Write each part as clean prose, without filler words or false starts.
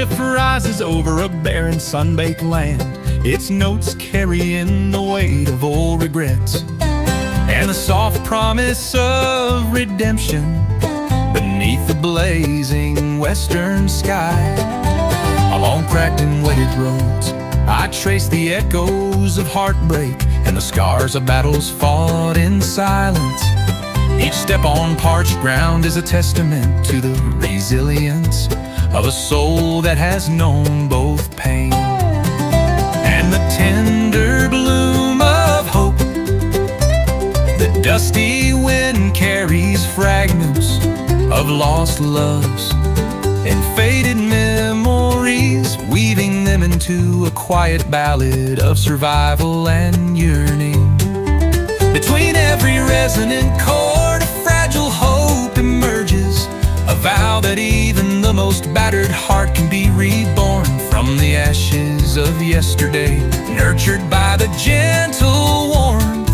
riff rises over a barren, sun-baked land, its notes carrying the weight of old regrets and the soft promise of redemption beneath the blazing western sky. Along cracked and wetted roads, I trace the echoes of heartbreak and the scars of battles fought in silence. Each step on parched ground is a testament to the resilience of a soul that has known both pain and the tender bloom of hope. The dusty wind carries fragments of lost loves and faded memories, weaving them into a quiet ballad of survival and yearning. Between every resonant chord, a fragile hope emerges, a vow that even the most battered heart can be reborn from the ashes of yesterday, nurtured by the gentle warmth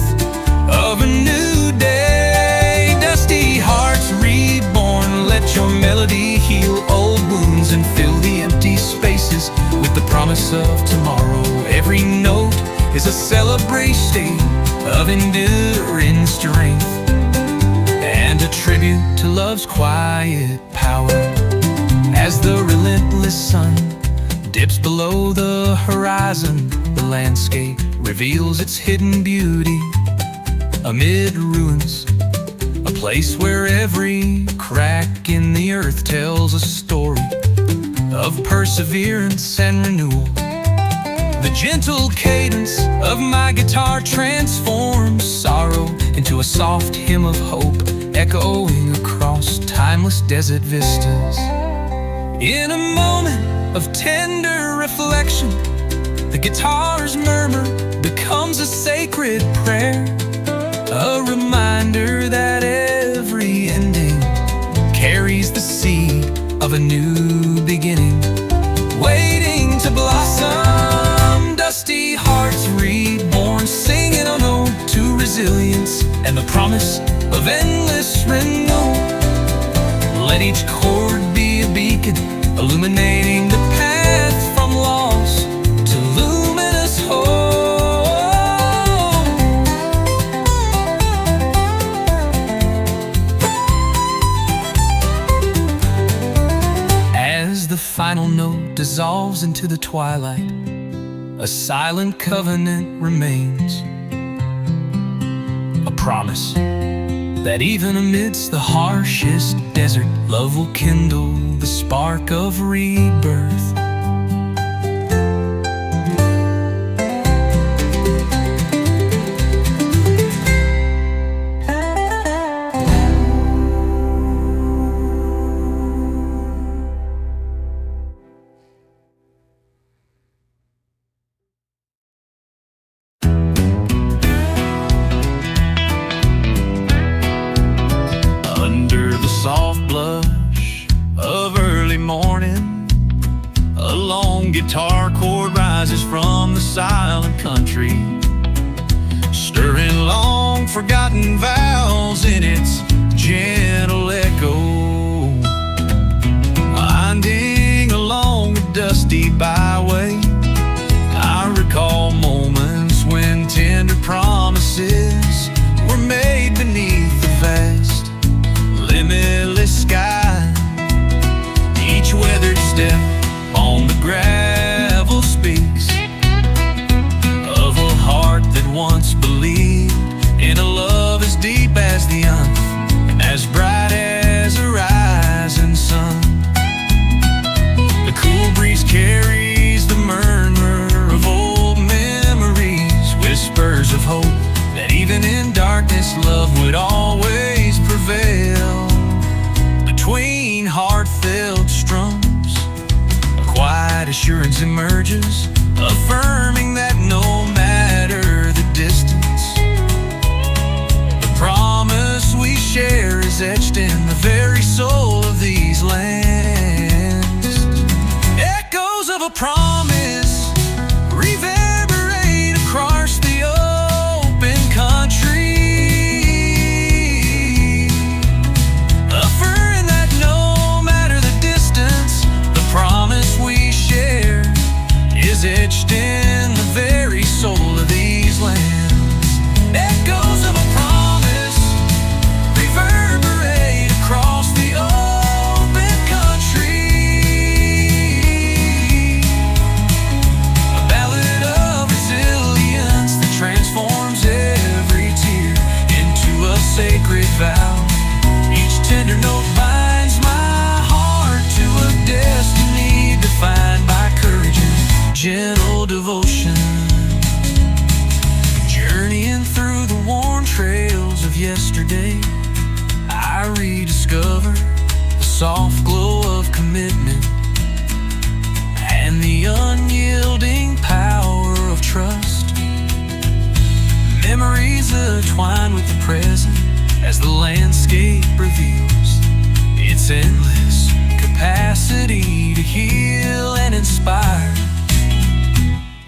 of a new day. Dusty hearts reborn, let your melody heal old wounds and fill the empty spaces with the promise of tomorrow. Every note is a celebration of enduring strength and a tribute to love's quiet power. As the relentless sun dips below the horizon, the landscape reveals its hidden beauty. Amid ruins, a place where every crack in the earth tells a story of perseverance and renewal. The gentle cadence of my guitar transforms sorrow into a soft hymn of hope, echoing across timeless desert vistas. In a moment of tender reflection, the guitar's murmur becomes a sacred prayer, a reminder that every ending carries the seed of a new beginning, waiting to blossom. Dusty hearts reborn, singing a ode to resilience and the promise of endless renewal. Let each chord be a beacon, illuminating the path from loss to luminous hope. As the final note dissolves into the twilight, a silent covenant remains, a promise that even amidst the harshest desert, love will kindle the spark of rebirth. Soft blush of early morning, a long guitar chord rises from the silent country, stirring long forgotten vows in its gentle echo. Winding along a dusty byway, I recall moments when tender promises were made beneath the vast limitless sky. Each weathered step on the gravel speaks of a heart that once believed in a love as deep as the earth and as yesterday, I rediscover the soft glow of commitment and the unyielding power of trust. Memories entwine with the present as the landscape reveals its endless capacity to heal and inspire.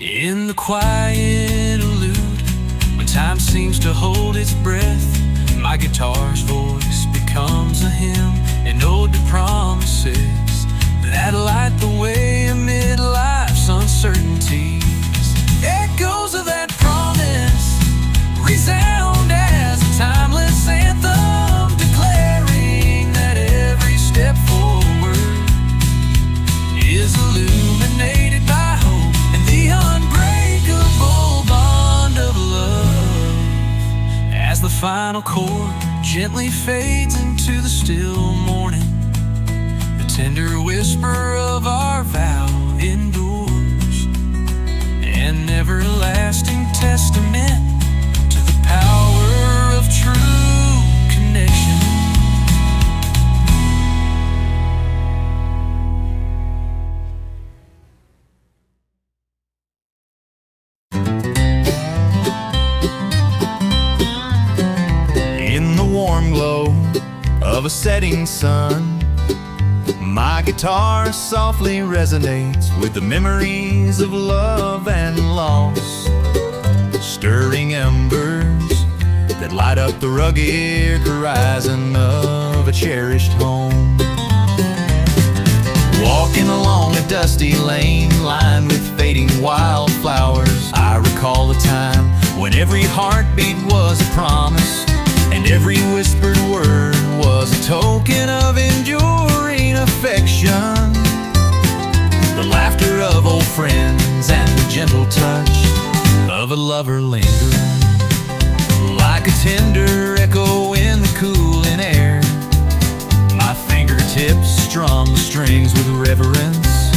In the quiet interlude, when time seems to hold its breath, my guitar's voice becomes a hymn, an ode to promises that light the way amid life's uncertainties. Echoes of that promise resound as a timeless anthem, declaring that every step forward is illuminated by hope and the unbreakable bond of love. As the final chord gently fades into the still morning, the tender whisper of our vow endures, an everlasting testament to the power of true connection. In the warm glow of a setting sun, my guitar softly resonates with the memories of love and loss, stirring embers that light up the rugged horizon of a cherished home. Walking along a dusty lane lined with fading wildflowers, I recall a time when every heartbeat was a promise and every whispered word was a token of enduring affection. The laughter of old friends and the gentle touch of a lover lingering like a tender echo in the cooling air. My fingertips strum the strings with reverence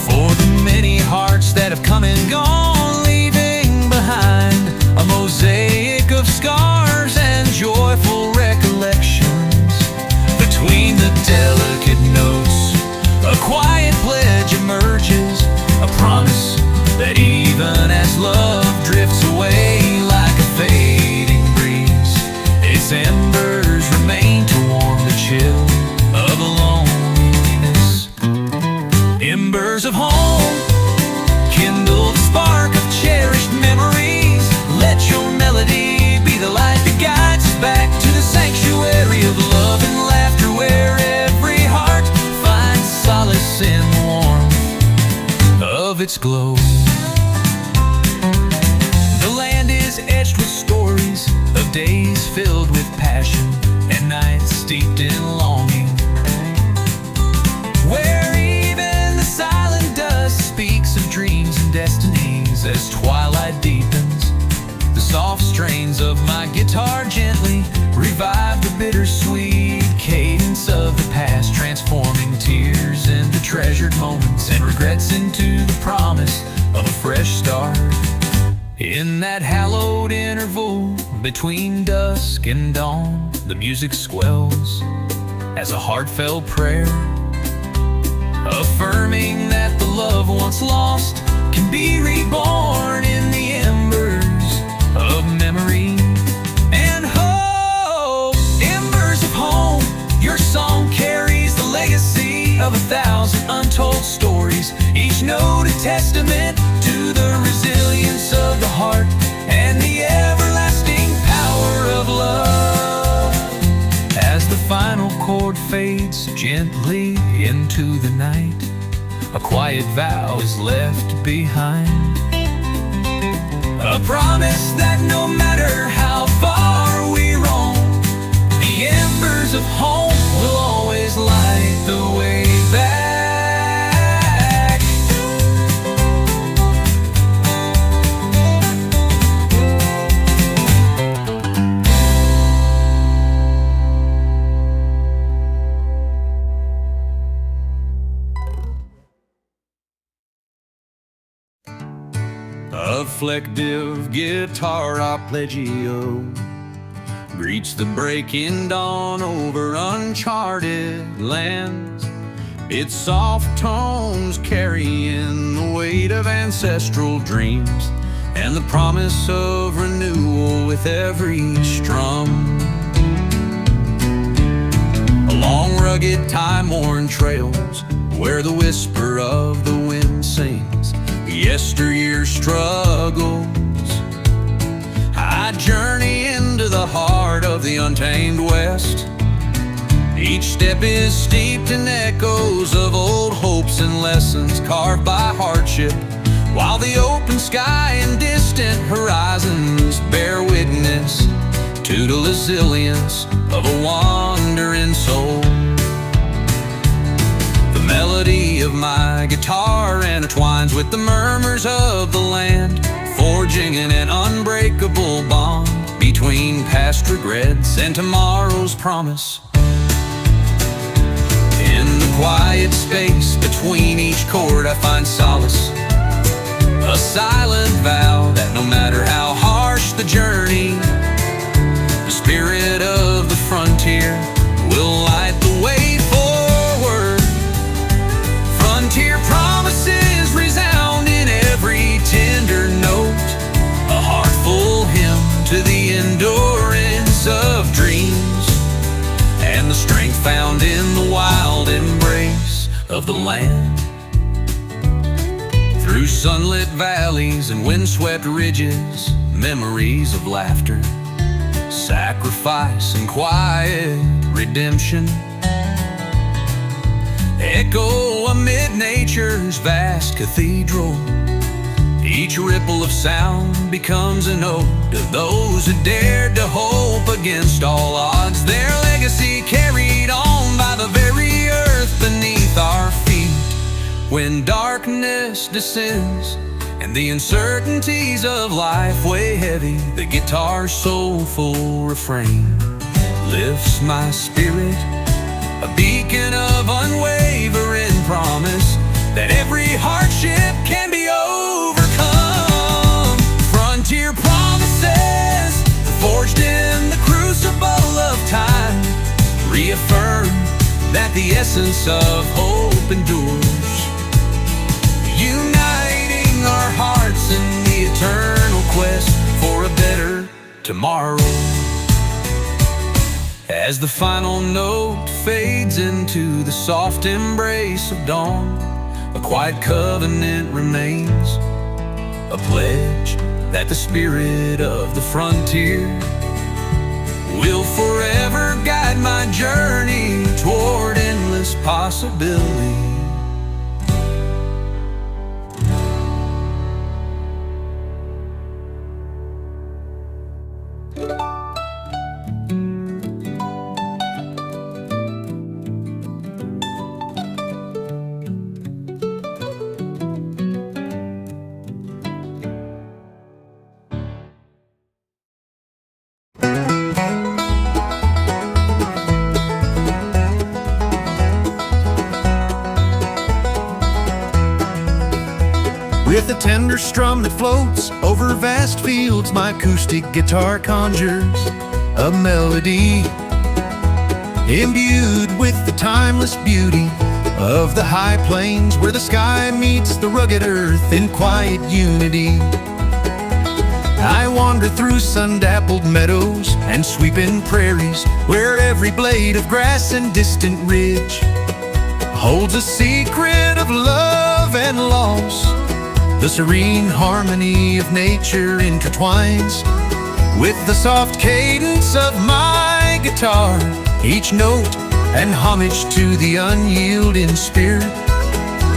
for the many hearts that have come and gone, leaving behind a mosaic of scars and joyful recollections. Between the delicate notes, a quiet pledge emerges, a promise that even as love drifts away like a fading breeze, its embers remain to warm the chill of a loneliness. Embers of home kindle the spark of cherished memories. Let your melody be the light that guides us back to the sanctuary of love and laughter, where every heart finds solace in the warmth of its glow. The land is etched with stories of days filled with passion and nights steeped in longing, where even the silent dust speaks of dreams and destinies. As twilight deepens, the soft strains of my guitar gently revive the bittersweet cadence of the past, transforming tears into treasured moments and regrets into the promise of a fresh start. In that hallowed interval between dusk and dawn, the music swells as a heartfelt prayer, affirming that the love once lost can be reborn in the embers of memory and hope. Embers of home, your song carries the legacy of 1,000 untold stories, each note a testament to the resilience of the heart and the everlasting power of love. As the final chord fades gently into the night, a quiet vow is left behind, a promise that no matter how far we roam, the embers of home will always light the way back. A reflective guitar arpeggio greets the breaking dawn over uncharted lands. Its soft tones carrying the weight of ancestral dreams and the promise of renewal with every strum. Along rugged, time-worn trails where the whisper of the wind sings yesteryear's struggles, I journey into the heart of the untamed West. Each step is steeped in echoes of old hopes and lessons carved by hardship, while the open sky and distant horizons bear witness to the resilience of a wandering soul. The melody of my guitar intertwines with the murmurs of the land, forging an unbreakable bond between past regrets and tomorrow's promise. In the quiet space between each chord I find solace, a silent vow that no matter how harsh the journey, the spirit of the frontier will light the way forward. Frontier promises resound in every tender note, a heartful hymn to the endurance of dreams and the strength found in the wild embrace of the land. Through sunlit valleys and windswept ridges, memories of laughter, sacrifice and quiet redemption echo amid nature's vast cathedral. Each ripple of sound becomes an ode to those who dared to hope against all odds, their legacy carried on by the very earth beneath our feet. When darkness descends and the uncertainties of life weigh heavy, the guitar's soulful refrain lifts my spirit, a beacon of unwavering promise that every hardship can be overcome. Frontier promises forged in the crucible of time reaffirm that the essence of hope endures, uniting our hearts in the eternal quest for a better tomorrow. As the final note fades into the soft embrace of dawn, a quiet covenant remains, a pledge that the spirit of the frontier will forever guide my journey toward endless possibility. With a tender strum that floats over vast fields, my acoustic guitar conjures a melody imbued with the timeless beauty of the high plains where the sky meets the rugged earth in quiet unity. I wander through sun-dappled meadows and sweeping prairies where every blade of grass and distant ridge holds a secret of love and loss. The serene harmony of nature intertwines with the soft cadence of my guitar, each note an homage to the unyielding spirit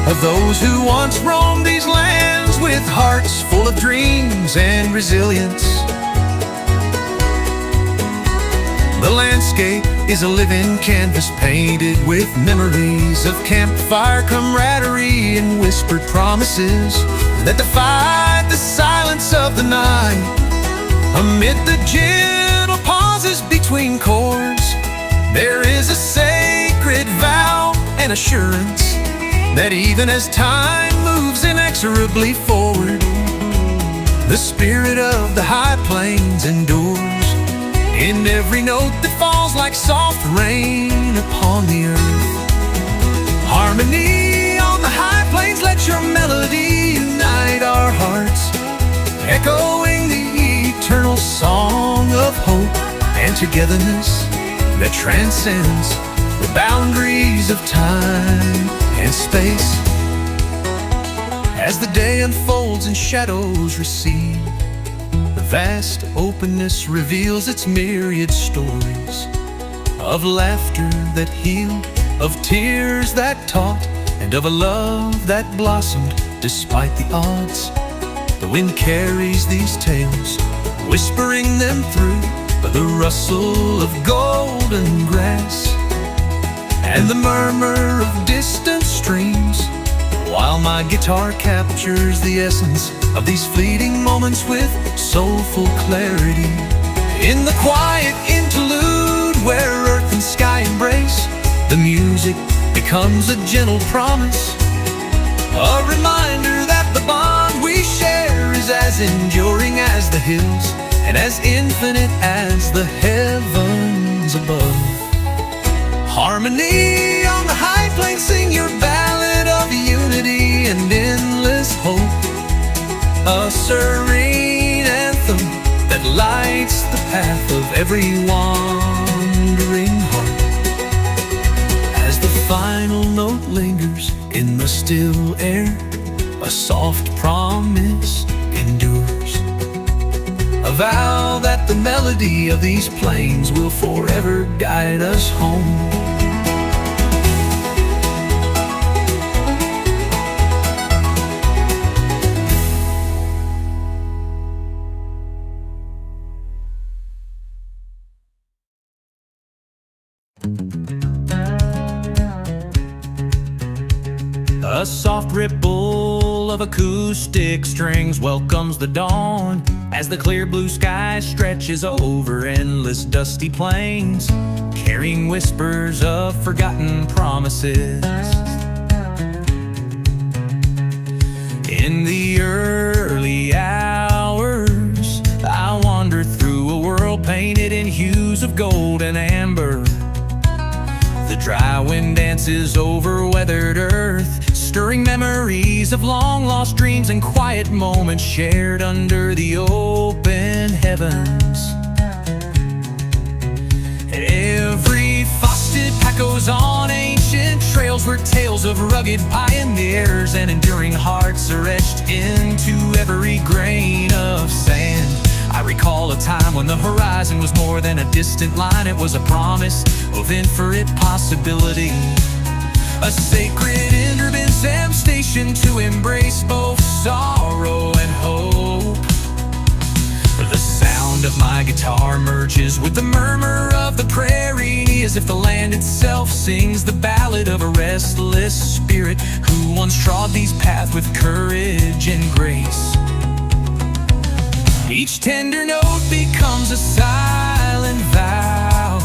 of those who once roamed these lands with hearts full of dreams and resilience. The landscape is a living canvas painted with memories of campfire camaraderie and whispered promises that defied the silence of the night. Amid the gentle pauses between chords, there is a sacred vow and assurance that even as time moves inexorably forward, the spirit of the high plains endures, in every note that falls like soft rain upon the earth. Harmony on the high plains, let your melody unite our hearts, echoing the eternal song of hope and togetherness that transcends the boundaries of time and space. As the day unfolds and shadows recede, the vast openness reveals its myriad stories of laughter that healed, of tears that taught, and of a love that blossomed despite the odds. The wind carries these tales, whispering them through the rustle of golden grass and the murmur of distant streams, while my guitar captures the essence of these fleeting moments with soulful clarity. In the quiet interlude where earth and sky embrace, the music becomes a gentle promise, a reminder that the bond we share is as enduring as the hills and as infinite as the heavens above. Harmony on the high plains, sing your ballad of unity and endless hope, a serene anthem that lights the path of every wandering heart. As the final note lingers in the still air, a soft promise endures, a vow that the melody of these plains will forever guide us home. A soft ripple of acoustic strings welcomes the dawn as the clear blue sky stretches over endless dusty plains, carrying whispers of forgotten promises. In the early hours, I wander through a world painted in hues of gold and amber. The dry wind dances over weathered earth, stirring memories of long-lost dreams and quiet moments shared under the open heavens. Every frosted path goes on ancient trails where tales of rugged pioneers and enduring hearts are etched into every grain of sand. I recall a time when the horizon was more than a distant line. It was a promise of infinite possibility, a sacred intervention station to embrace both sorrow and hope. The sound of my guitar merges with the murmur of the prairie, as if the land itself sings the ballad of a restless spirit who once trod these paths with courage and grace. Each tender note becomes a silent vow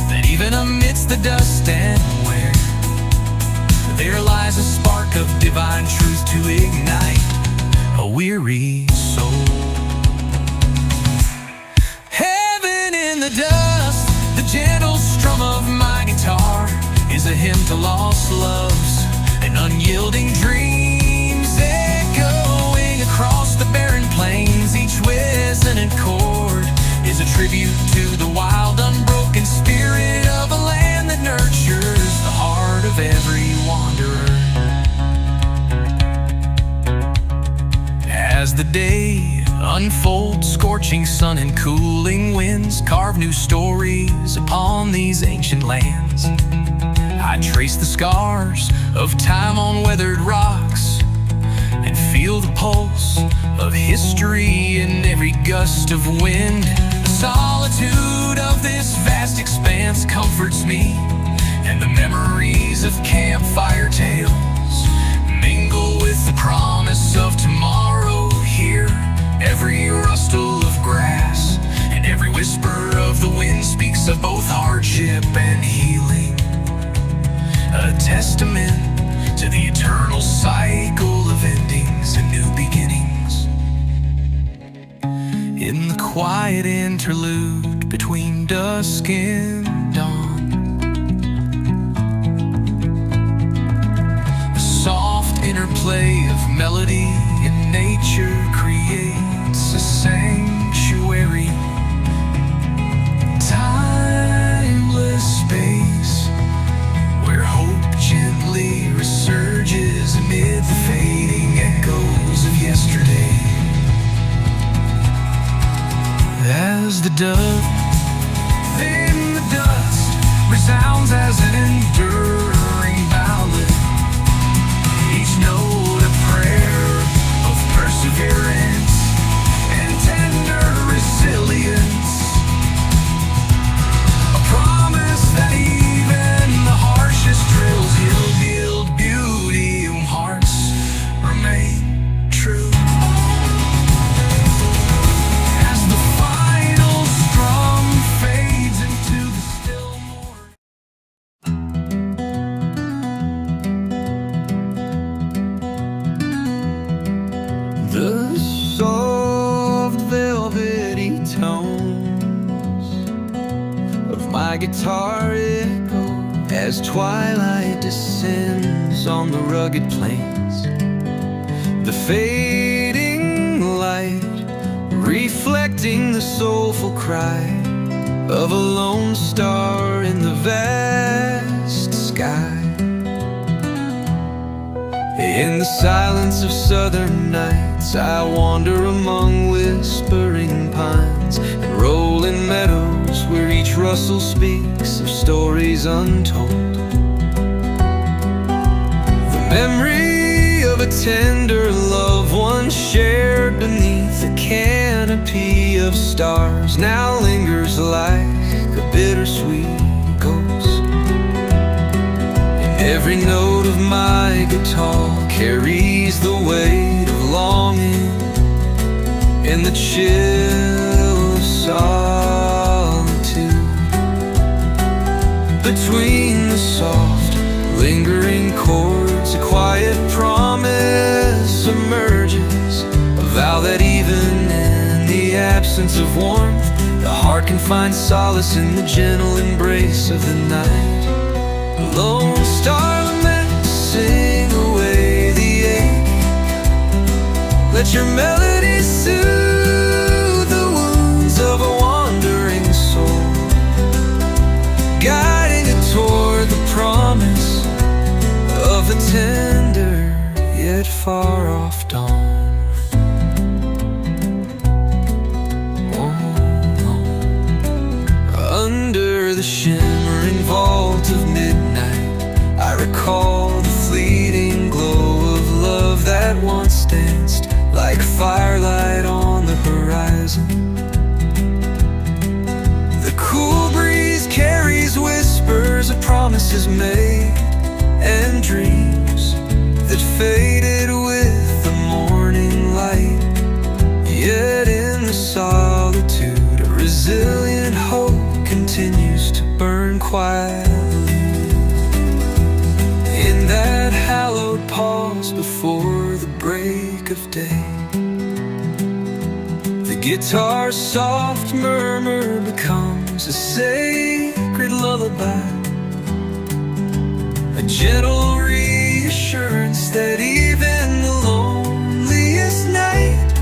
that even amidst the dust and wear, there lies a spark of divine truth to ignite a weary soul. Heaven in the dust, the gentle strum of my guitar is a hymn to lost loves and unyielding dreams, echoing across the barren plains. Each resonant chord is a tribute to the wild, unbroken spirit of a land that nurtures the heart of every wanderer. As the day unfolds, scorching sun and cooling winds carve new stories upon these ancient lands. I trace the scars of time on weathered rocks and feel the pulse of history in every gust of wind. The solitude of this vast expanse comforts me, and the memories of campfire tales mingle with the promise of tomorrow here. Every rustle of grass and every whisper of the wind speaks of both hardship and healing, a testament to the eternal cycle of endings and new beginnings. In the quiet interlude between dusk and dawn. A soft interplay of melody and nature creates a sanctuary, timeless space where hope gently resurges amid the fading echoes of yesterday. As the dove in the dust resounds as an enduring ballad, each note a prayer of perseverance and tender resilience, a promise that even the harshest drills yield beauty when hearts remain true. The soft velvety tones of my guitar echo as twilight descends on the rugged plains. The fading light reflecting the soulful cry of a lone star in the vast sky. In the silence of southern nights, I wander among whispering pines and rolling meadows where each rustle speaks of stories untold. The memory of a tender love once shared beneath a canopy of stars now lingers like a bittersweet ghost. Every note of my guitar carries the weight of longing in the chill of solitude. Between the soft, lingering chords, a quiet promise emerges, a vow that even in the absence of warmth, the heart can find solace in the gentle embrace of the night. Lone star lament, sing away the ache. Let your melody soothe the wounds of a wandering soul, guiding it toward the promise of a tender yet far off dawn. Under the shimmering vault of midnight, I recall the fleeting glow of love that once danced like firelight on the horizon. The cool breeze carries whispers of promises made and dreams that faded with the morning light. Yet in the solitude, a resilient hope continues to burn quietly. In that hallowed pause before the break of day, the guitar's soft murmur becomes a sacred lullaby, a gentle reassurance that even the loneliest night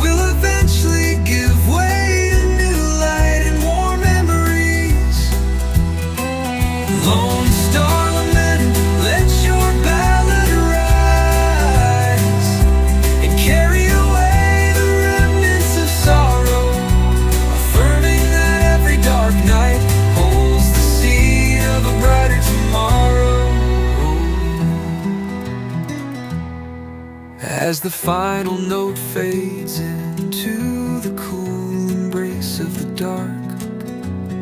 will eventually give way to new light and warm memories. Lone star lament, let your ballad rise and carry away the remnants of sorrow, affirming that every dark night holds the seed of a brighter tomorrow. As the final note fades into the cool embrace of the dark,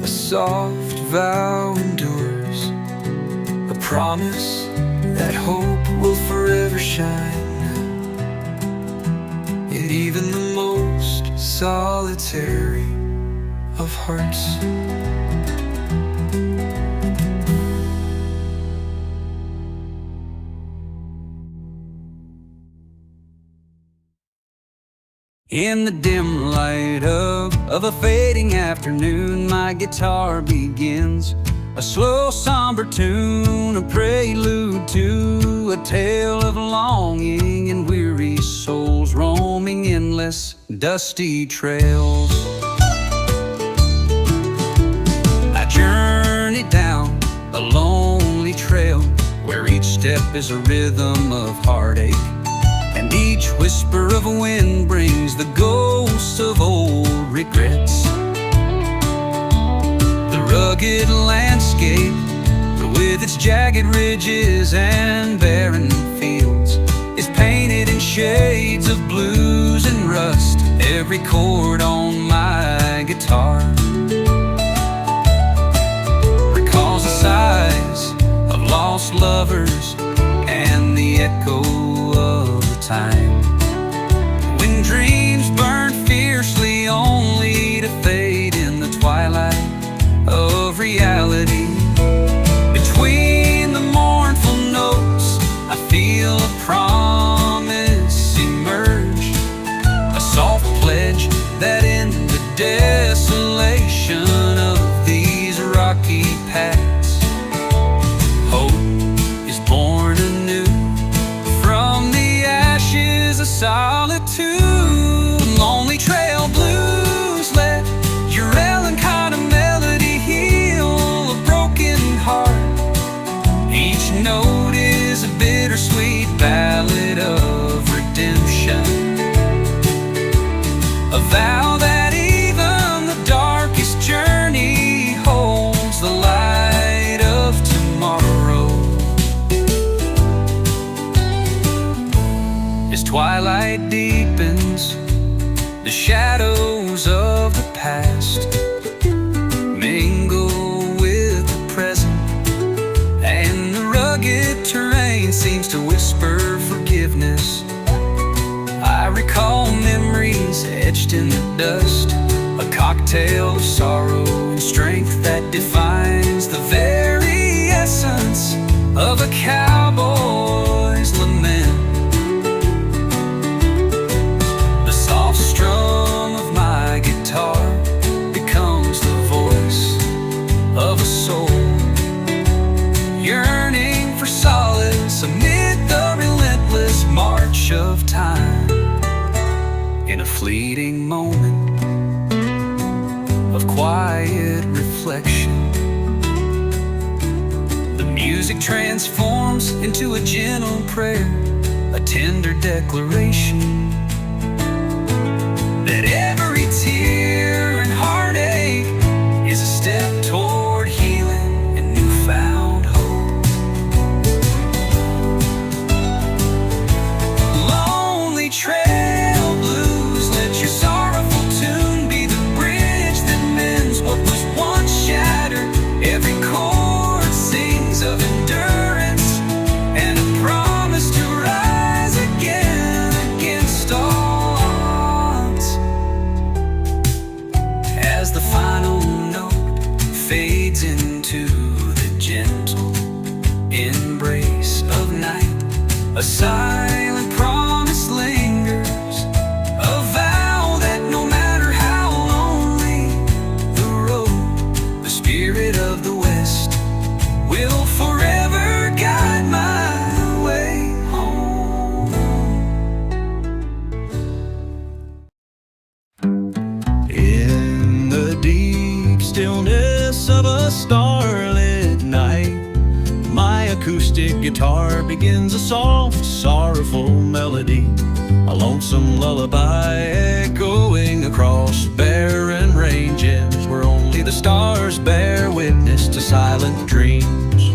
a soft vow endures, a promise that hope will forever shine. Yet even the most solitary of hearts In the dim light of a fading afternoon, my guitar begins a slow, somber tune, a prelude to a tale of longing and weary souls roaming endless, dusty trails. I journey down a lonely trail where each step is a rhythm of heartache, and each whisper of wind brings the ghosts of old regrets. The rugged landscape, with its jagged ridges and barren fields, is painted in shades of blues and rust. Every chord on my guitar recalls the sighs of lost lovers and the echo of time when dreams burned fiercely only to fade in the twilight of reality. Between the mournful notes, I feel a promise emerge, a soft pledge that in the desolation of these rocky paths, hope is born anew from the ashes of solitude. Lonely trail blues, let your melancholy melody heal a broken heart. Each note is a bittersweet ballad of redemption, a vow that even the darkest journey holds the light of tomorrow. As twilight deepens, the shadows of the past mingle with the present, and the rugged terrain seems to whisper forgiveness. I recall memories etched in the dust, a cocktail of sorrow and strength that defines the very essence of a cowboy's lament. The soft strum of my guitar becomes the voice of a soul yearning for solace amid the relentless march of time. In a fleeting moment of quiet reflection, the music transforms into a gentle prayer, a tender declaration that every tear and heartache is a step toward healing and newfound hope. Lonely trail blues, let your sorrowful tune be the bridge that mends what was once shattered. Every chord sings of endurance and a promise to rise again against all odds. As the final note fades into the gentle embrace of night, a silent promise lingers, a vow that no matter how lonely the road, the spirit of the West will forever guide my way home. In the deep stillness of a starlit night, my acoustic guitar begins a soft, sorrowful melody, a lonesome lullaby echoing across barren ranges where only the stars bear witness to silent dreams.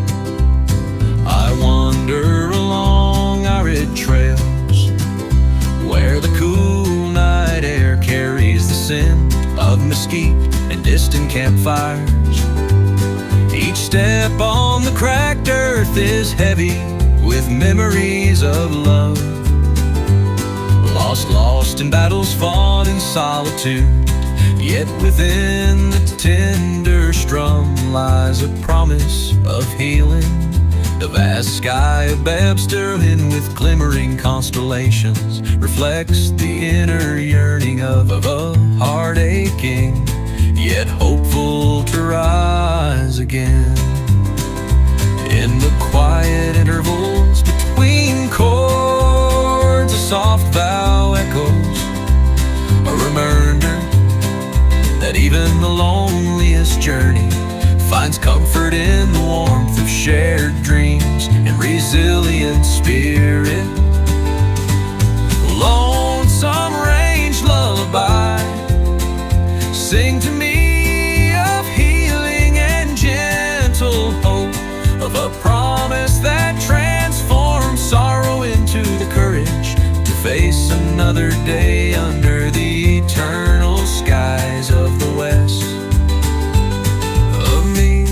I wander along arid trails where the cool night air carries the scent of mesquite and distant campfires. Each step on the cracked earth is heavy with memories of love, lost in battles fought in solitude. Yet within the tender strum lies a promise of healing, The vast sky above, sterling with glimmering constellations, reflects the inner yearning of a heart aching, yet hopeful to rise again. In the quiet intervals between chords, a soft bow echoes, a reminder that even the loneliest journey finds comfort in the warmth of shared dreams and resilient spirit. Lonesome range lullaby, sing to me of healing and gentle hope, of a promise that transforms sorrow into the courage to face another day under the eternal skies of the West. Amid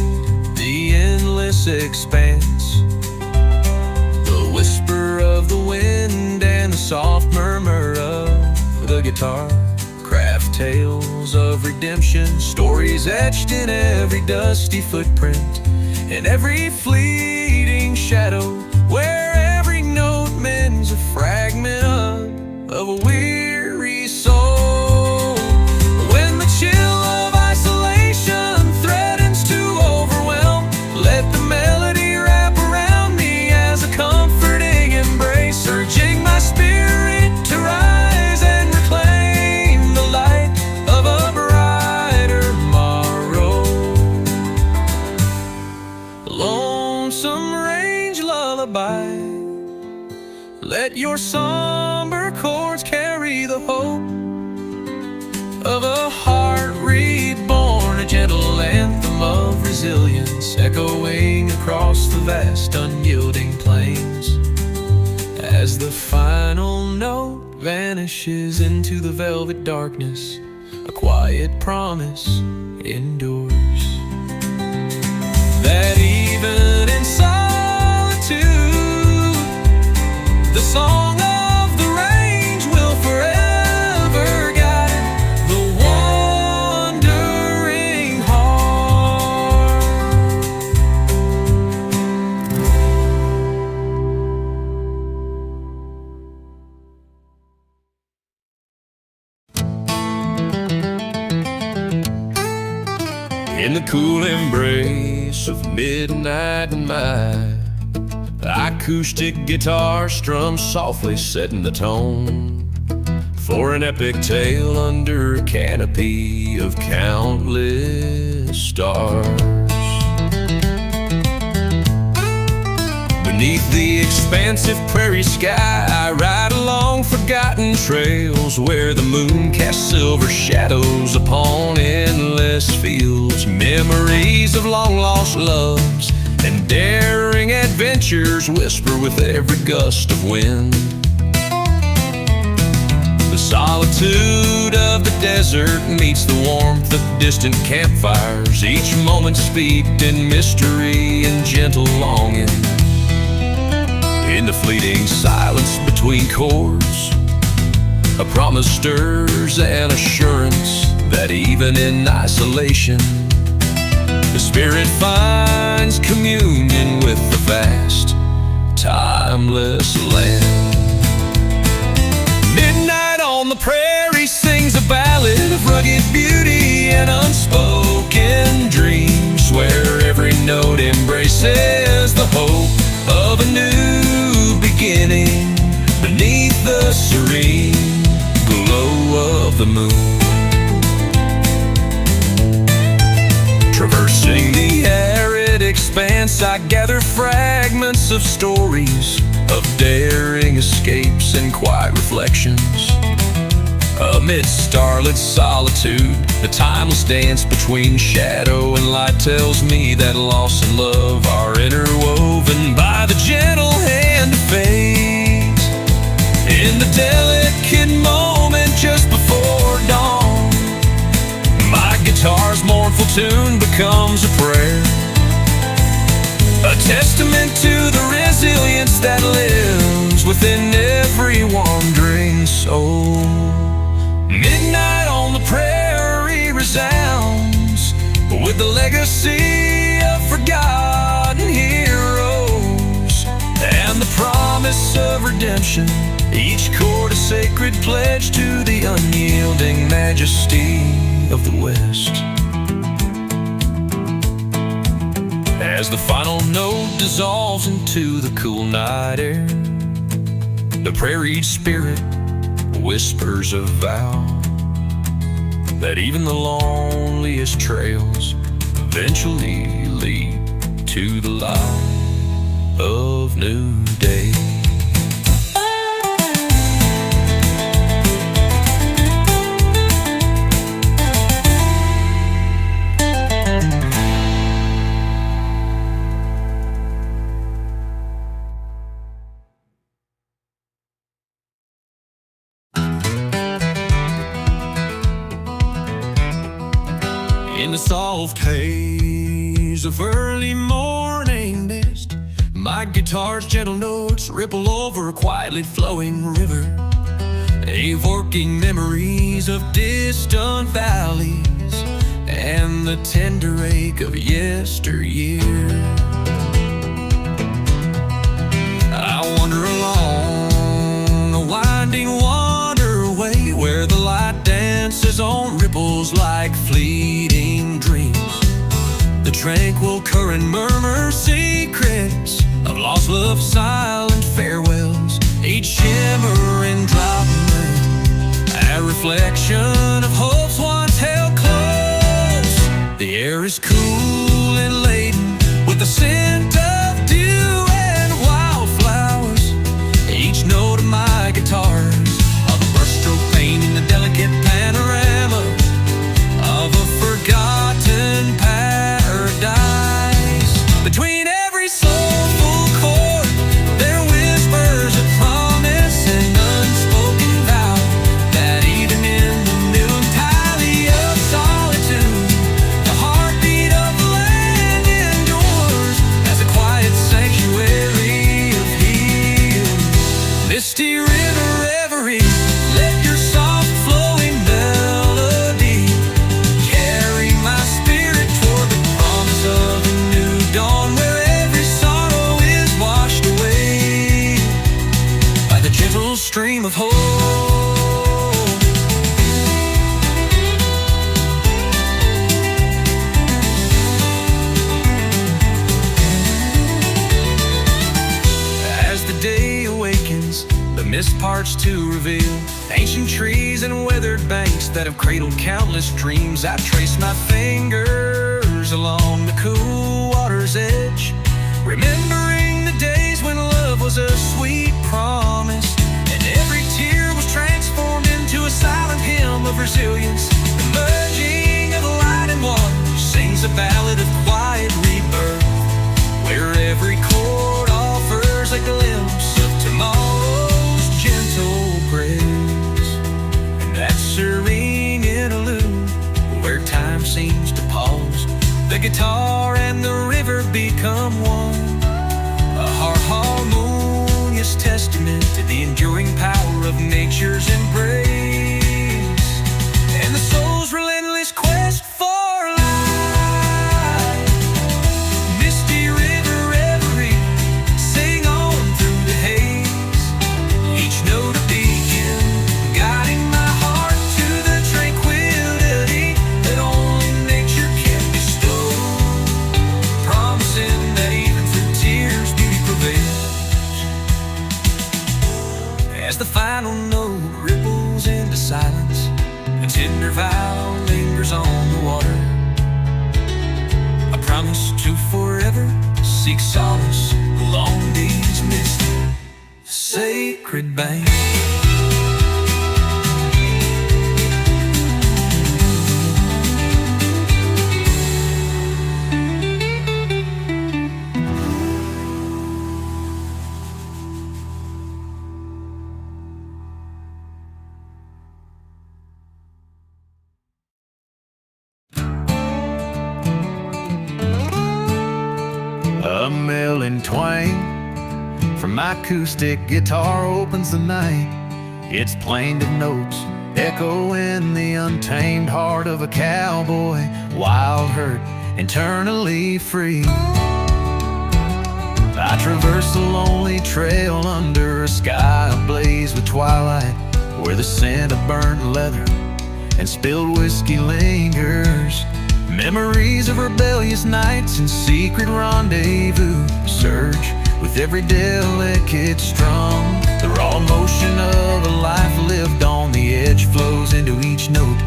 the endless expanse, the whisper of the wind and the soft murmur of the guitar craft tales of redemption, stories etched in every dusty footprint, in every fleeting shadow, where every note mends a fragment of a weary soul. When the chill of isolation threatens to overwhelm, let the melody wrap around me as a comforting embrace, urging my spirit to rise and reclaim the light of a brighter morrow. Lonesome range lullaby, let your somber chords carry the hope of a heart reborn, a gentle anthem of resilience echoing across the vast unyielding plains. As the final note vanishes into the velvet darkness, a quiet promise endures, that even in solitude, the song of the range will forever guide the wandering heart. In the cool embrace of midnight and my acoustic guitar strums softly setting the tone for an epic tale under a canopy of countless stars. Beneath the expansive prairie sky, I ride along forgotten trails where the moon casts silver shadows upon endless fields. Memories of long-lost loves and daring adventures whisper with every gust of wind. The solitude of the desert meets the warmth of distant campfires, each moment steeped in mystery and gentle longing. In the fleeting silence between chords, a promise stirs an assurance that even in isolation, the spirit finds communion with the vast, timeless land. Midnight on the prairie sings a ballad of rugged beauty and unspoken dreams, where every note embraces the hope of a new beginning beneath the serene glow of the moon. Traversing the arid expanse, I gather fragments of stories of daring escapes and quiet reflections. Amidst starlit solitude, the timeless dance between shadow and light tells me that loss and love are interwoven by the gentle hand of fate. In the delicate moment just before dawn, my guitar's mournful tune becomes a prayer, a testament to the resilience that lives within every wandering soul. Midnight on the prairie resounds with the legacy of forgotten heroes. promise of redemption, each chord a sacred pledge to the unyielding majesty of the West. As the final note dissolves into the cool night air, the prairie's spirit whispers a vow that even the loneliest trails eventually lead to the light of new day. In the soft haze of early morning mist, my guitar's gentle notes ripple over a quietly flowing river, evoking memories of distant valleys and the tender ache of yesteryear. I wander along a winding waterway where the light dances on ripples like fleeting dreams. The tranquil current murmurs secrets of lost love, silent farewells, each shimmering drop of rain, a reflection of hopes once held close. The air is cool and laden with the scent of dew and wildflowers. Each note of my guitar's of a brushstroke painting the delicate panorama of a forgotten paradise. Between every soulful chord there whispers a promise and unspoken vow that even in the noontide of solitude, the heartbeat of the land endures as a quiet sanctuary of healing. Misty river reverie, let your soft flowing melody carry my spirit toward the promise of a new dawn, where every sorrow is washed away by the gentle stream of hope. As the day awakens, the mist parts to reveal ancient trees and weathered banks that have cradled countless dreams. I trace my fingers along the cool water's edge, remembering the days when love was a sweet promise, and every tear was transformed into a silent hymn of resilience. The merging of light and water sings a ballad of quiet rebirth, where every chord offers a glimpse of tomorrow's gentle grace. And that serene interlude where time seems to pause, the guitar and the river become one, a harmonious testament to the enduring power of nature's embrace and the soul's relentless quest for life. Misty river reverie, sing on through the haze, each note a beacon guiding my heart to the tranquility that only nature can bestow, promising that even through tears beauty prevails. As the final note ripples into silence, a tender vow lingers on the water, a promise to forever seek solace along these misty, sacred banks. A melon twang from my acoustic guitar opens the night. Its plaintive notes echo in the untamed heart of a cowboy, wild hurt, eternally free. I traverse the lonely trail under a sky ablaze with twilight, where the scent of burnt leather and spilled whiskey lingers. Memories of rebellious nights and secret rendezvous surge with every delicate strum. The raw emotion of a life lived on the edge flows into each note,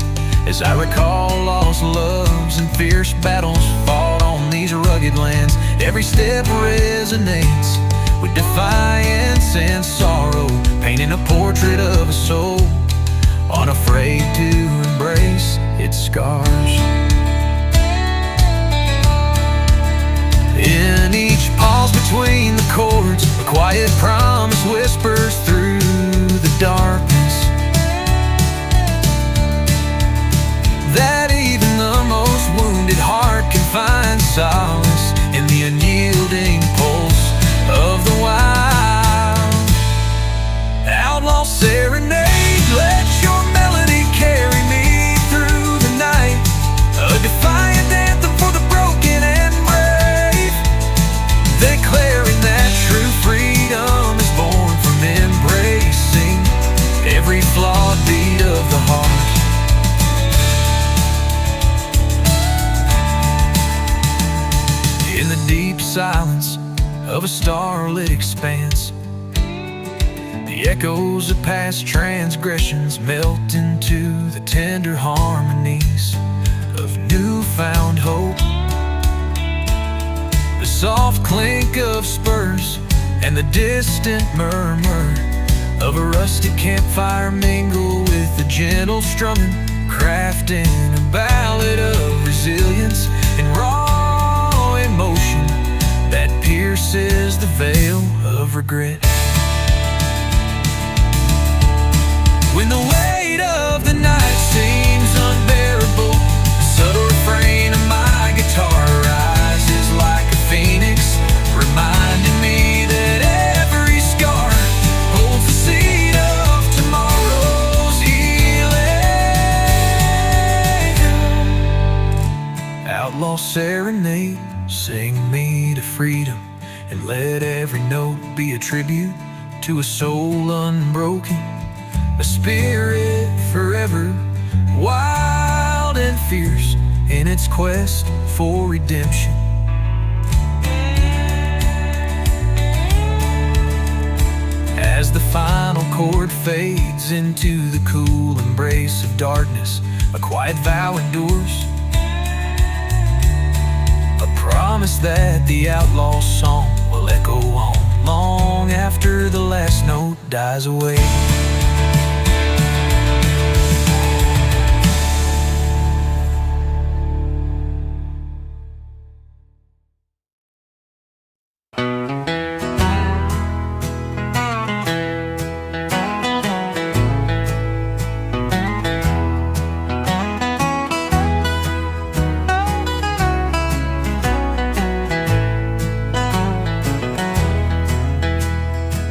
as I recall lost loves and fierce battles fought on these rugged lands. Every step resonates with defiance and sorrow, painting a portrait of a soul unafraid to embrace its scars. In each pause between the chords, a quiet promise whispers through the darkness, that even the most wounded heart can find solace in the unyielding pulse of the wild. Outlaw serenade, let your melody carry me through the night, a defiant anthem for the broken and brave, declaring that true freedom is born from embracing every flawed beat of the heart. In the deep silence of a starlit expanse, the echoes of past transgressions melt into the tender harmonies of newfound hope. The soft clink of spurs and the distant murmur of a rustic campfire mingle with the gentle strumming, crafting a ballad of resilience and raw emotion that pierces the veil of regret. When the weight of the night seems unbearable, the subtle refrain of my guitar rises like a phoenix, reminding me that every scar holds the seed of tomorrow's healing. Outlaw serenade, sing me to freedom, and let every note be a tribute to a soul unbroken, a spirit forever wild and fierce in its quest for redemption. As the final chord fades into the cool embrace of darkness, a quiet vow endures, a promise that the outlaw's song will echo on long after the last note dies away.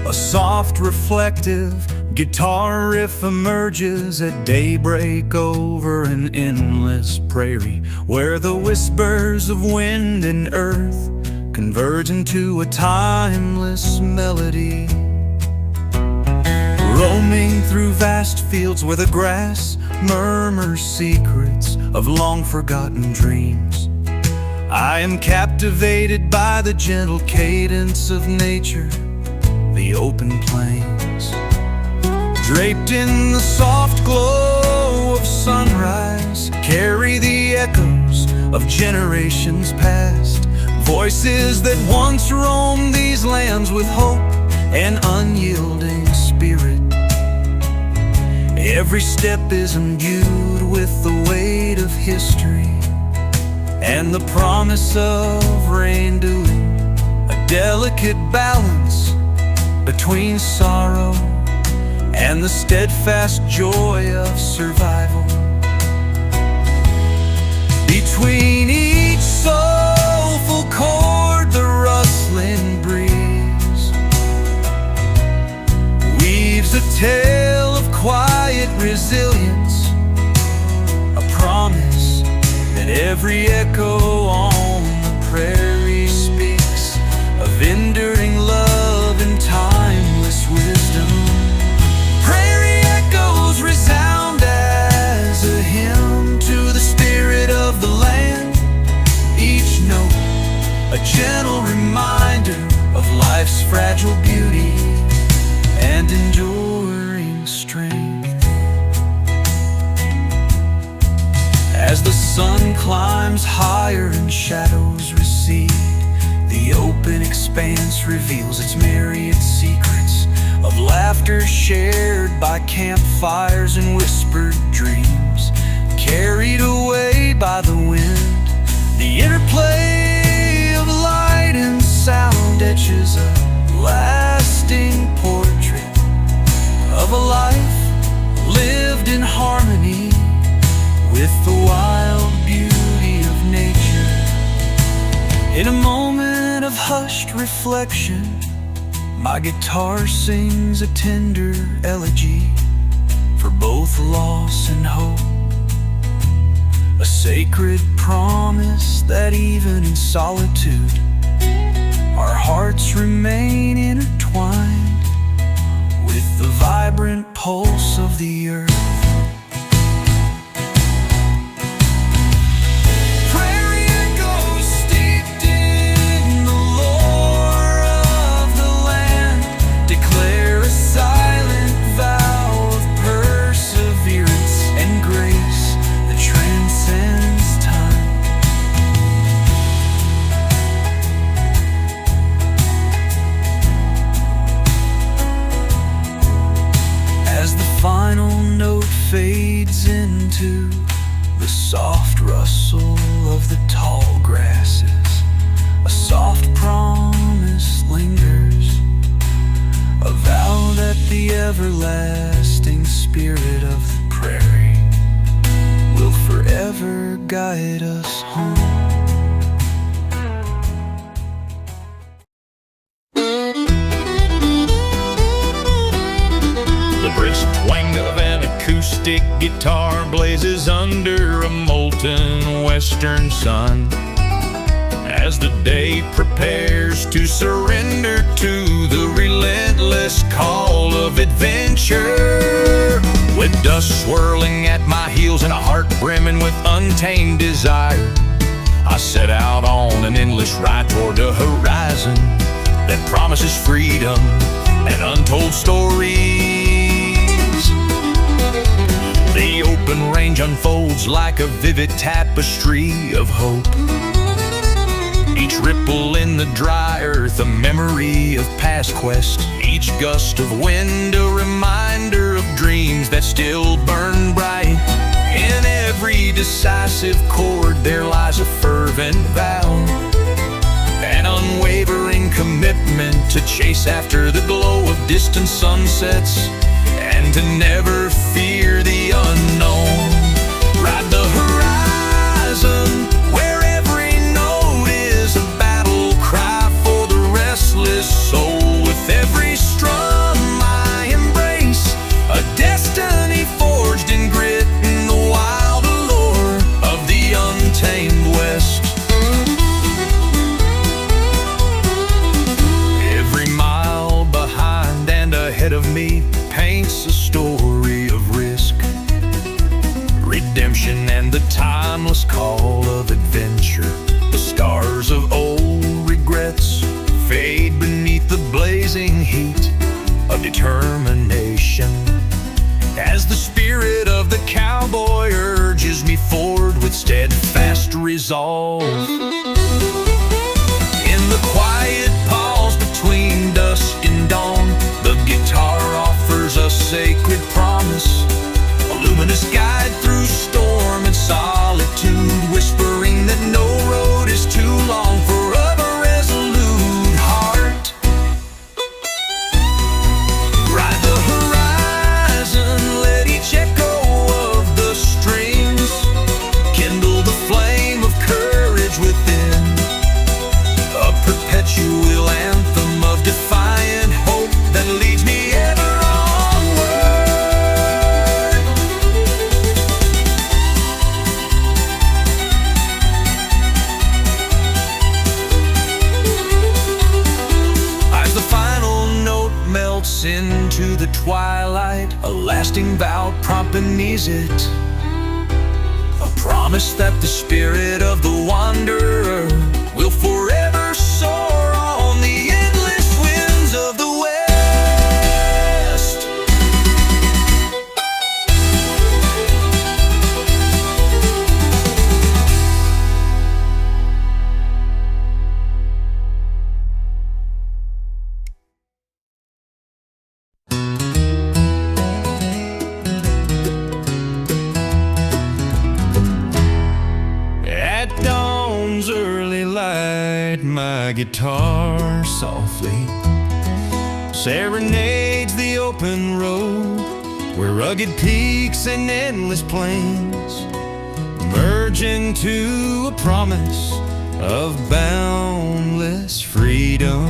A soft, reflective guitar riff emerges at daybreak over an endless prairie, where the whispers of wind and earth converge into a timeless melody. Roaming through vast fields where the grass murmurs secrets of long-forgotten dreams, I am captivated by the gentle cadence of nature. The open plains, draped in the soft glow of sunrise, carry the echoes of generations past, voices that once roamed these lands with hope and unyielding spirit. Every step is imbued with the weight of history and the promise of rain doing a delicate balance between sorrow and the steadfast joy of survival. Between each soulful chord, the rustling breeze weaves a tale of quiet resilience, a promise that every echo on the prairie speaks of endurance a gentle reminder of life's fragile beauty and enduring strength. As the sun climbs higher and shadows recede, the open expanse reveals its myriad secrets of laughter shared by campfires and whispered dreams, carried away by the wind. The interplay of light and sound etches a lasting portrait of a life lived in harmony with the wild beauty of nature. In a moment of hushed reflection, my guitar sings a tender elegy for both loss and hope, a sacred promise that even in solitude our hearts remain intertwined with the vibrant pulse of the earth. Fades into the soft rustle of the tall grasses, a soft promise lingers, a vow that the everlasting spirit of the prairie will forever guide us home. The brisk twang of an acoustic guitar blazes under a molten western sun as the day prepares to surrender to the relentless call of adventure. With dust swirling at my heels and a heart brimming with untamed desire, I set out on an endless ride toward a horizon that promises freedom and untold stories. The open range unfolds like a vivid tapestry of hope, each ripple in the dry earth a memory of past quests, each gust of wind a reminder of dreams that still burn bright. In every decisive chord there lies a fervent vow, an unwavering commitment to chase after the glow of distant sunsets and to never fear the unknown. Ride the horizon where every note is a battle cry for the restless soul. With every strum I embrace a destiny forged in grit in the wild allure of the untamed West. Every mile behind and ahead of me paints a story of risk, redemption, and the timeless call of adventure. The scars of old regrets fade beneath the blazing heat of determination, as the spirit of the cowboy urges me forward with steadfast resolve. In the quiet pause between dusk and dawn, the guitar offers a sacred promise, a luminous guide through storm and solitude, whispering that no road is too long for a resolute heart. Ride the horizon, let each echo of the strings kindle the flame of courage within, a perpetual anthem of defiant hope that leads me ever onward. As the final note melts into the twilight, a lasting vow accompanies it, a promise that the spirit of the wanderer will forever At dawn's early light, my guitar softly serenades the open road, where rugged peaks and endless plains merge into a promise of boundless freedom.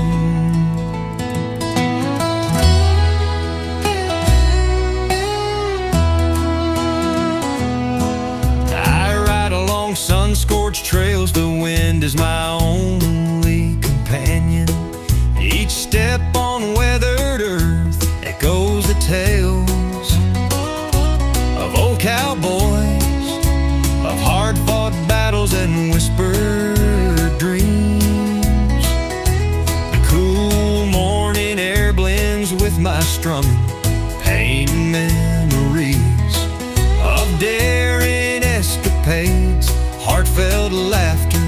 Sun-scorched trails, the wind is my only companion. Each step on weathered earth echoes the tales of old cowboys, of hard-fought battles and whispered dreams. The cool morning air blends with my strumming, painting memories of daring escapades, heartfelt laughter,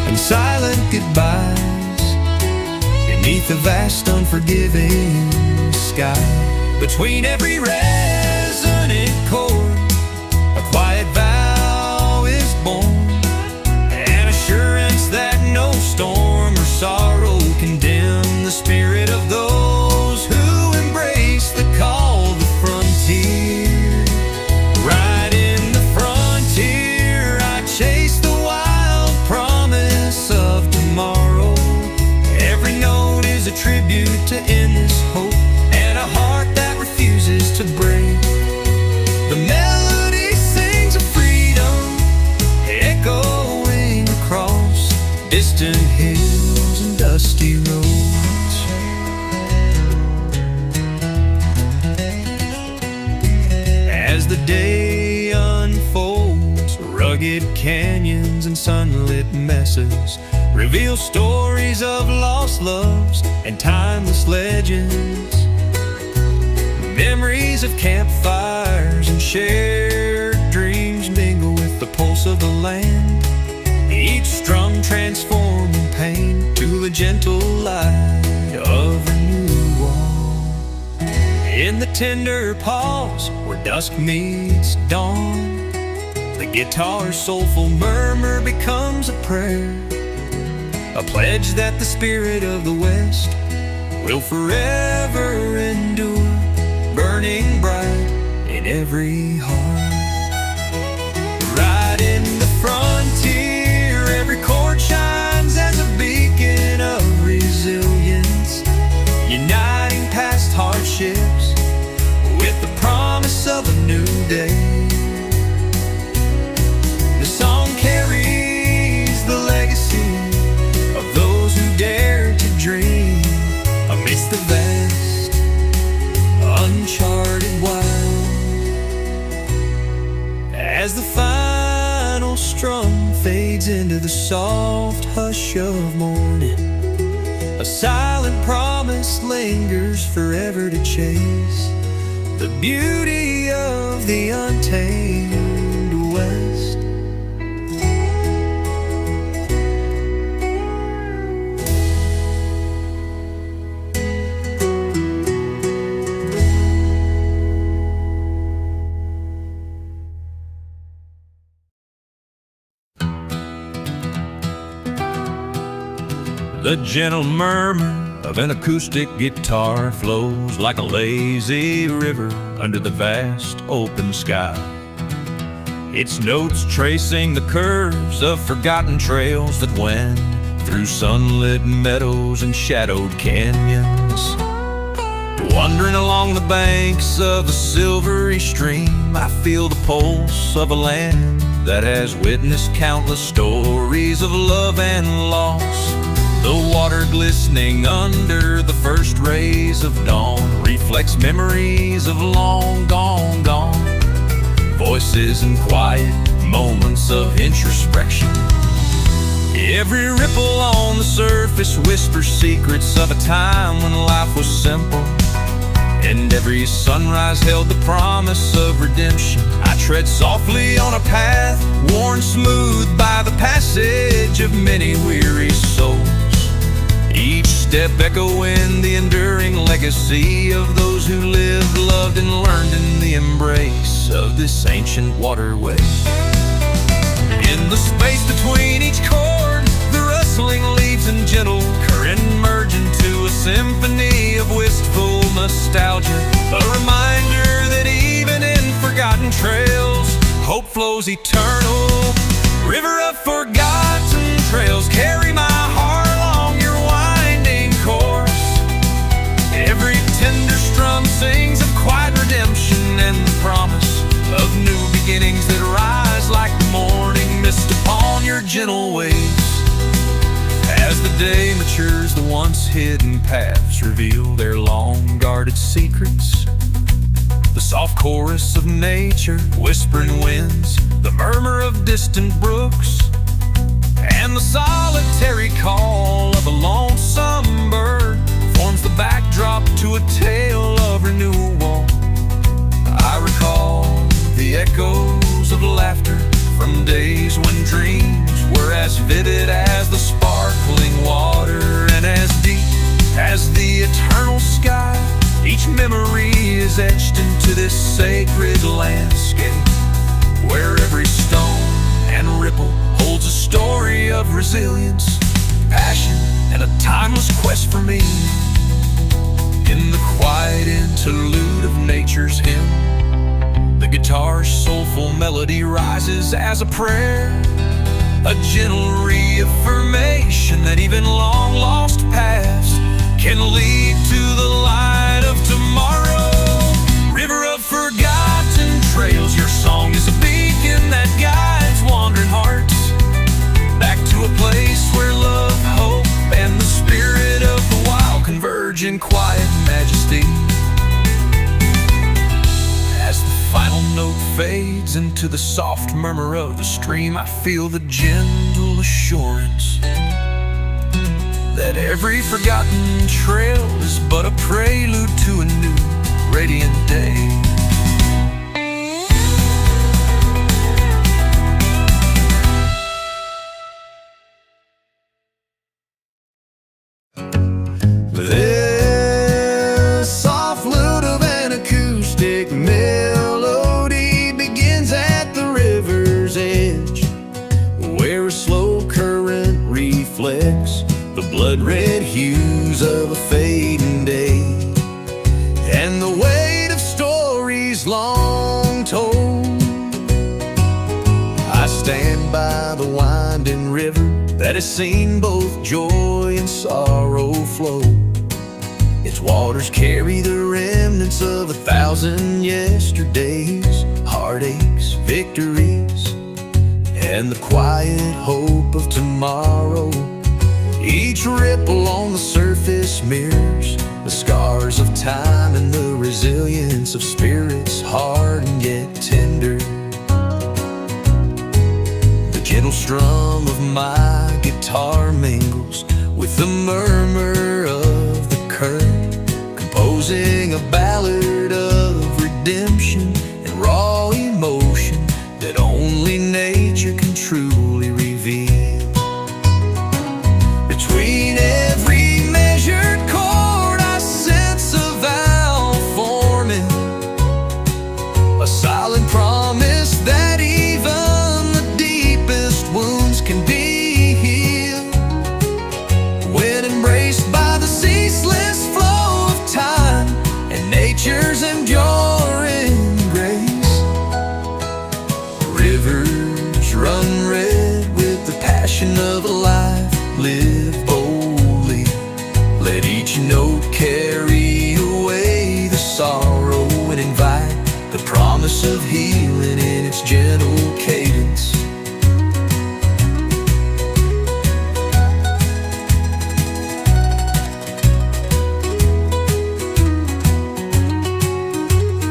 and silent goodbyes beneath a vast unforgiving sky. Between every resonant chord, a quiet vow is born, an assurance that no storm or sorrow can dim the spirit of those who embrace the call of the frontier. Right in the frontier, I chase the wild promise of tomorrow. Every note is a tribute to endless hope, and a heart that refuses to break. The melody sings of freedom, echoing across distant hills and dusty roads. As the day unfolds, rugged canyons and sunlit messes reveal stories of lost loves and timeless legends. Memories of campfires and shared dreams mingle with the pulse of the land, each strum transforming pain to the gentle light of renewal. In the tender pause where dusk meets dawn, the guitar's soulful murmur becomes a prayer, a pledge that the spirit of the West will forever endure, burning bright in every heart. Right in the frontier, every chord shines as a beacon of resilience, uniting past hardships with the promise of a new day. The song carries the legacy of those who dare to dream amidst the vast, uncharted wild. As the final strum fades into the soft hush of morning, a silent promise lingers forever to chase the beauty of the untamed West. The gentle murmur of an acoustic guitar flows like a lazy river under the vast open sky. Its notes tracing the curves of forgotten trails that wend through sunlit meadows and shadowed canyons. Wandering along the banks of a silvery stream, I feel the pulse of a land that has witnessed countless stories of love and loss. The water glistening under the first rays of dawn reflects memories of long gone. Voices and quiet moments of introspection. Every ripple on the surface whispers secrets of a time when life was simple, and every sunrise held the promise of redemption. I tread softly on a path worn smooth by the passage of many weary souls, each step echoing the enduring legacy of those who lived, loved, and learned in the embrace of this ancient waterway. In trails, hope flows eternal. River of forgotten trails, carry my heart along your winding course. Every tender strum sings of quiet redemption and the promise of new beginnings that rise like the morning mist upon your gentle waves. As the day matures, the once hidden paths reveal their long-guarded secrets. The soft chorus of nature, whispering winds, the murmur of distant brooks, and the solitary call of a lonesome bird forms the backdrop to a tale of renewal. I recall the echoes of laughter from days when dreams were as vivid as the sparkling water and as deep as the eternal sky. Each memory is etched into this sacred landscape, where every stone and ripple holds a story of resilience, passion, and a timeless quest for me. In the quiet interlude of nature's hymn, the guitar's soulful melody rises as a prayer, a gentle reaffirmation that even long-lost past can lead to the light of tomorrow. River of forgotten trails, your song is a beacon that guides wandering hearts back to a place where love, hope, and the spirit of the wild converge in quiet majesty. As the final note fades into the soft murmur of the stream, I feel the gentle assurance that every forgotten trail is but a prelude to a new, radiant day. This soft lute of an acoustic melody begins at the river's edge, where a slow current reflects the blood-red hues of a fading day, and the weight of stories long told. I stand by the winding river that has seen both joy and sorrow flow. Its waters carry the remnants of 1,000 yesterdays, heartaches, victories, and the quiet hope of tomorrow. Each ripple on the surface mirrors the scars of time and the resilience of spirits hard and yet tender. The gentle strum of my guitar mingles with the murmur of the current, composing a ballad of redemption and raw emotion that only nature can truly reveal. Between every measured chord I sense a vow forming, a silent promise that even the deepest wounds can be healed when embraced by the ceaseless flow of time and nature's enduring grace. Rivers run red with the passion of a life. Live boldly, let each note carry away the sorrow and invite the promise of healing in its gentle cadence.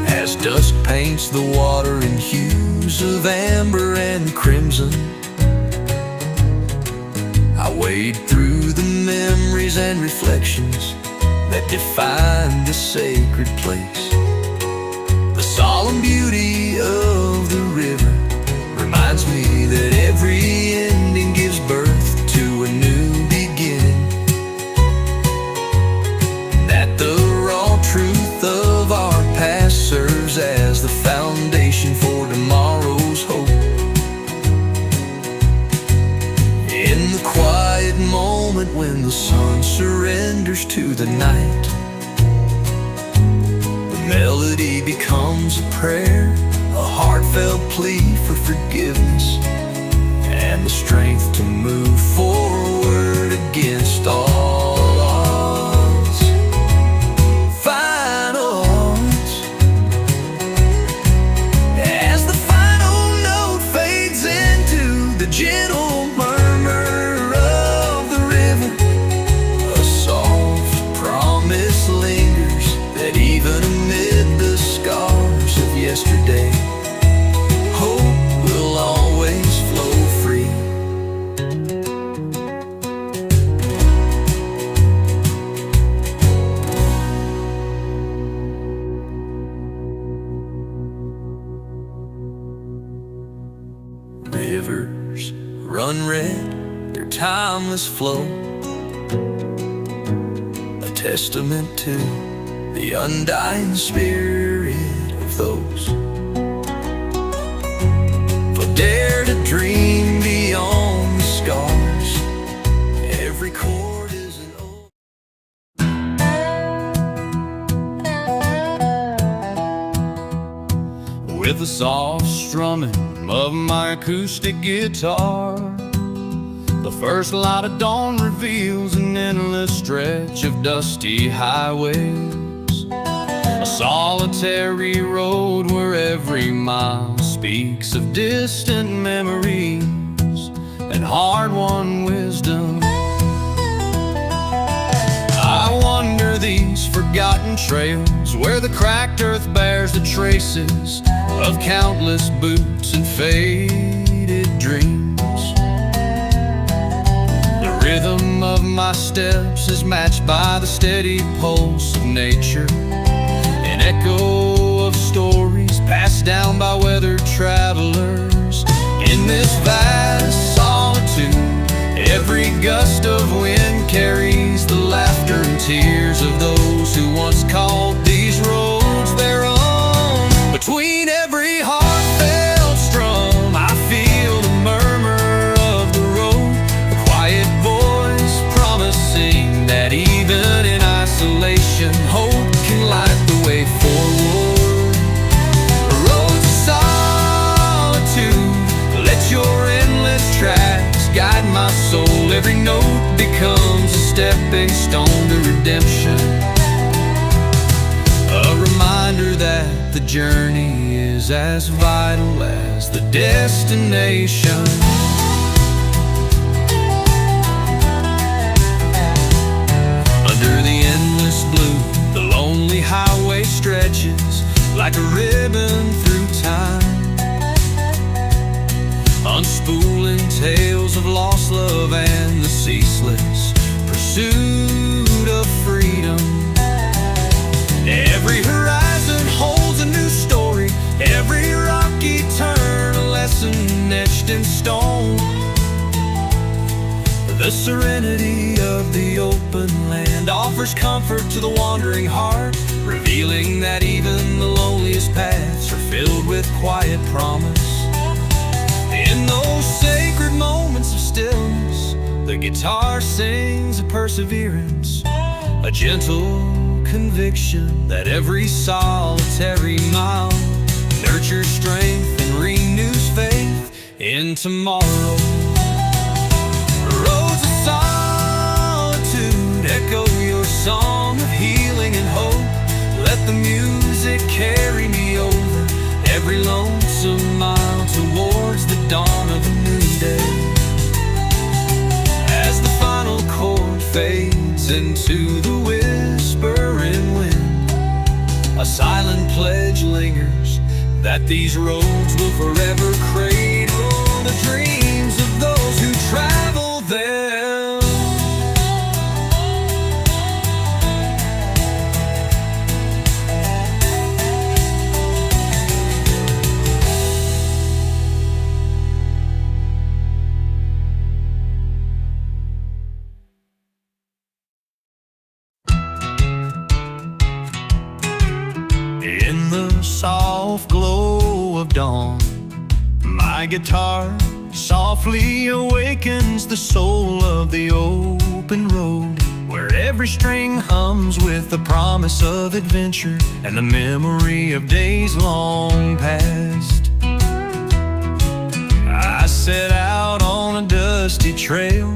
As dusk paints the water in hues of amber and crimson, I wade through the memories and reflections that define this sacred place. The solemn beauty of the river reminds me that every ending gives birth to a new beginning, that the raw truth of our past serves as the foundation for tomorrow's hope. In the quiet moment when the sun surrenders to the night, the melody becomes a prayer, a heartfelt plea for forgiveness and the strength to move forward against all odds. Final odds. As the final note fades into the gentle murmur of the river, a soft promise lingers that even amid the scars of yesterday, hope will always flow free. Rivers run red, their timeless flow, a testament to the undying spirit of those who dare to dream beyond the scars. Every chord is an old. With the soft strumming of my acoustic guitar, the first light of dawn reveals an endless stretch of dusty highways, a solitary road where every mile speaks of distant memories and hard-won wisdom. I wander these forgotten trails where the cracked earth bears the traces of countless boots and faded dreams. The rhythm of my steps is matched by the steady pulse of nature, an echo of stories passed down by weathered travelers. In this vast solitude, every gust of wind carries the laughter and tears of those who once called these roads their own. Between every heartfelt strum, I feel the murmur of the road, a quiet voice promising that even in isolation, hope can light the way forward. Roads of solitude, let your endless tracks guide my soul. Every note becomes a stepping stone to redemption, a reminder that the journey is as vital as the destination. Under the endless blue, the lonely highway stretches like a ribbon through time, unspooling tales of lost love and the ceaseless pursuit of freedom. Every horizon holds a new story, every rocky turn a lesson etched in stone. The serenity of the open land offers comfort to the wandering heart, revealing that even the loneliest paths are filled with quiet promise. In those sacred moments of stillness, the guitar sings a perseverance, a gentle conviction that every solitary mile nurtures strength and renews faith in tomorrow. Roads of solitude, echo your song of healing and hope. Let the music carry me over every lonesome mile towards the dawn of a new day. As the final chord fades into the whispering wind, a silent pledge lingers that these roads will forever cradle the dreams of those who travel them. In the soft glow of dawn, my guitar softly awakens the soul of the open road, where every string hums with the promise of adventure and the memory of days long past. set out on a dusty trail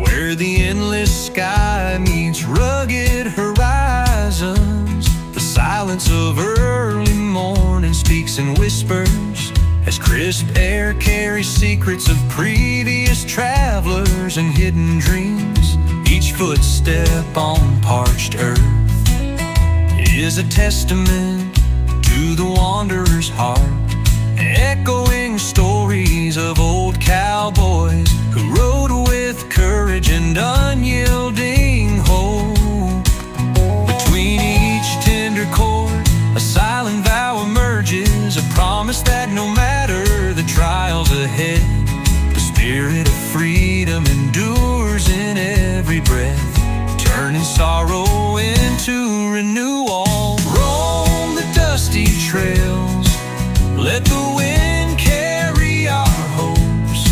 where the endless sky meets rugged horizons. The silence of early morning speaks in whispers as crisp air carries secrets of previous travelers and hidden dreams. Each footstep on parched earth is a testament to the wanderer's heart, echoing stories of old cowboys who rode with courage and unyielding hope. Between each tender chord, a silent vow emerges, a promise that no matter the trials ahead, the spirit of freedom endures in every breath, turning sorrow into renewal. Roam the dusty trails, let the wind carry our hopes.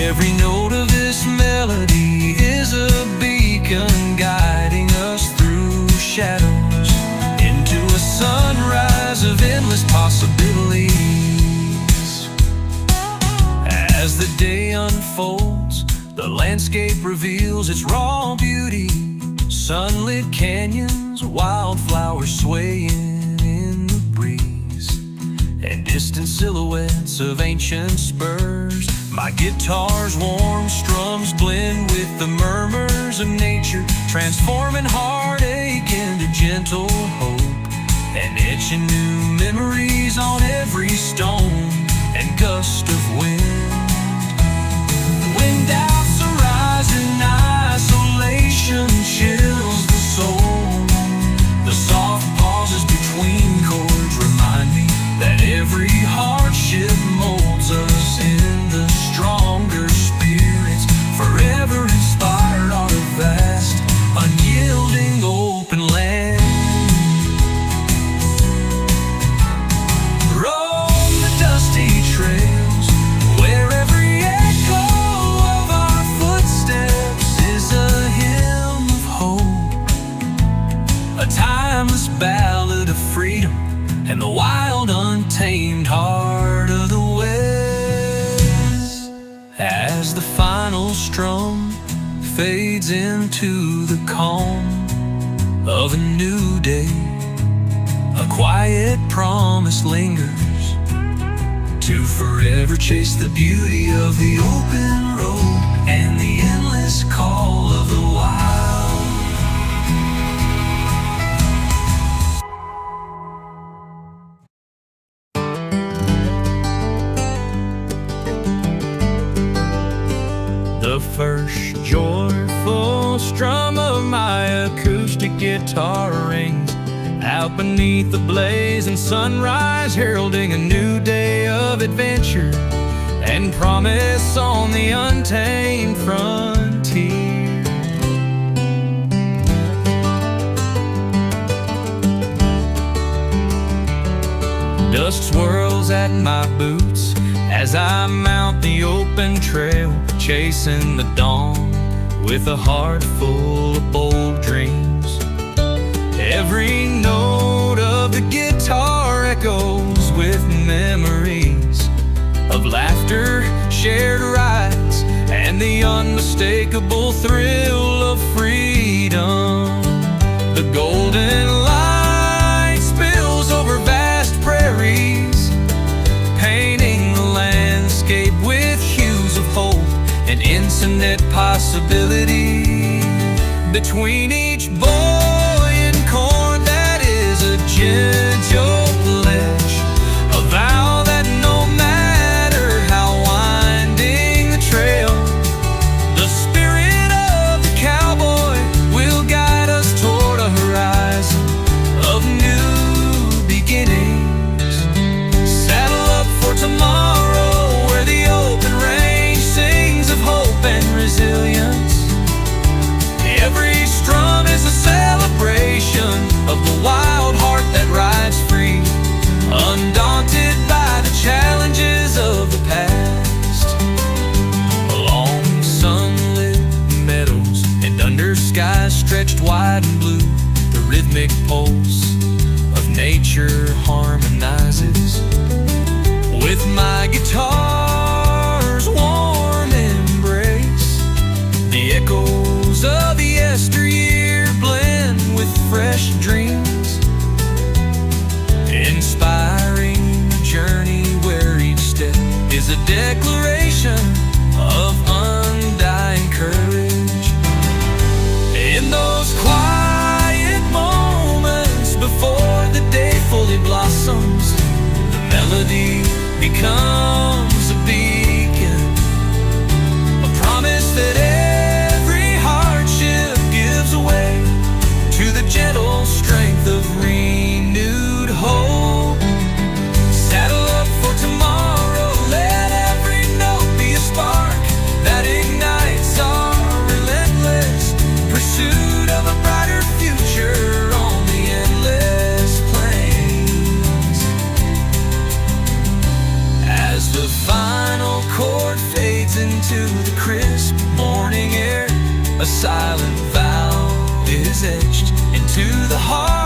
Every note of this melody is a beacon guiding us through shadows into a sunrise of endless possibilities. As the day unfolds, the landscape reveals its raw beauty. Sunlit canyons, wildflowers swaying in the breeze, and distant silhouettes of ancient spurs. My guitar's warm strums blend with the murmurs of nature, transforming heartache into gentle hope, and etching new memories on every stone and gust of wind. When doubts arise and isolation chills the soul, the soft pauses between chords remind me that every hardship molds us into stronger spirits, forever inspired on a vast, unyielding open land. Roam the dusty trails, where every echo of our footsteps is a hymn of hope, a timeless ballad of freedom and the wild, untamed heart of the West. As the final strum fades into the calm of a new day, a quiet promise lingers to forever chase the beauty of the open road and the endless call of the wild. The first joyful strum of my acoustic guitar rings out beneath the blazing sunrise, heralding a new day of adventure and promise on the untamed frontier. Dust swirls at my boots as I mount the open trail, chasing the dawn with a heart full of bold dreams. Every note of the guitar echoes with memories of laughter, shared rides, and the unmistakable thrill of freedom. The golden light spills over vast prairies, painting the landscape with hues of hope and infinite possibility. Between each buoyant chord that is a gentle pledge, a vow that no matter how winding the trail, the spirit of the cowboy will guide us toward a horizon of new beginnings. Saddle up for tomorrow, where the open range sings of hope and resilience. Every strum is a celebration of the wild heart that rides free, undaunted by the challenges of the past. Along sunlit meadows and under skies stretched wide and blue, the rhythmic pulse of nature harmonizes with my guitar. into the crisp morning air. A silent vow is etched into the heart